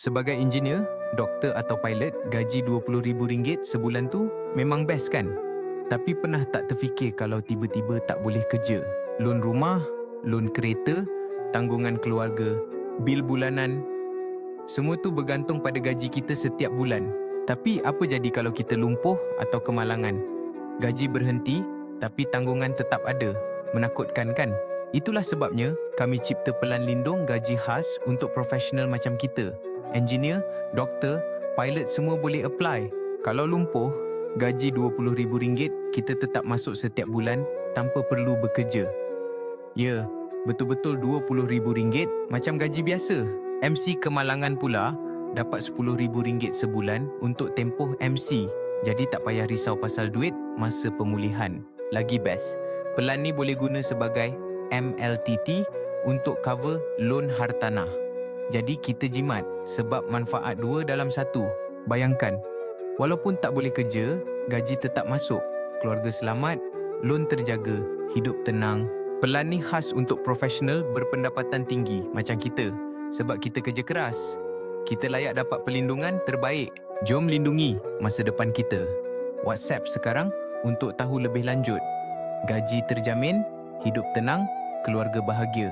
Sebagai engineer, doktor atau pilot, gaji RM20,000 sebulan tu memang best kan? Tapi pernah tak terfikir kalau tiba-tiba tak boleh kerja? Lon rumah, lon kereta, tanggungan keluarga, bil bulanan, semua tu bergantung pada gaji kita setiap bulan. Tapi apa jadi kalau kita lumpuh atau kemalangan? Gaji berhenti, tapi tanggungan tetap ada. Menakutkan kan? Itulah sebabnya kami cipta pelan lindung gaji khas untuk profesional macam kita. Engineer, doktor, pilot semua boleh apply. Kalau lumpuh, gaji RM20,000 kita tetap masuk setiap bulan tanpa perlu bekerja. Ya, betul-betul RM20,000 macam gaji biasa. MC kemalangan pula dapat RM10,000 sebulan untuk tempoh MC. Jadi tak payah risau pasal duit masa pemulihan. Lagi best, pelan ni boleh guna sebagai MLTT untuk cover loan hartanah. Jadi kita jimat sebab manfaat 2 dalam 1. Bayangkan, walaupun tak boleh kerja, gaji tetap masuk, keluarga selamat, loan terjaga, hidup tenang. Pelan ni khas untuk profesional berpendapatan tinggi macam kita sebab kita kerja keras. Kita layak dapat perlindungan terbaik. Jom lindungi masa depan kita. WhatsApp sekarang untuk tahu lebih lanjut. Gaji terjamin, hidup tenang, keluarga bahagia.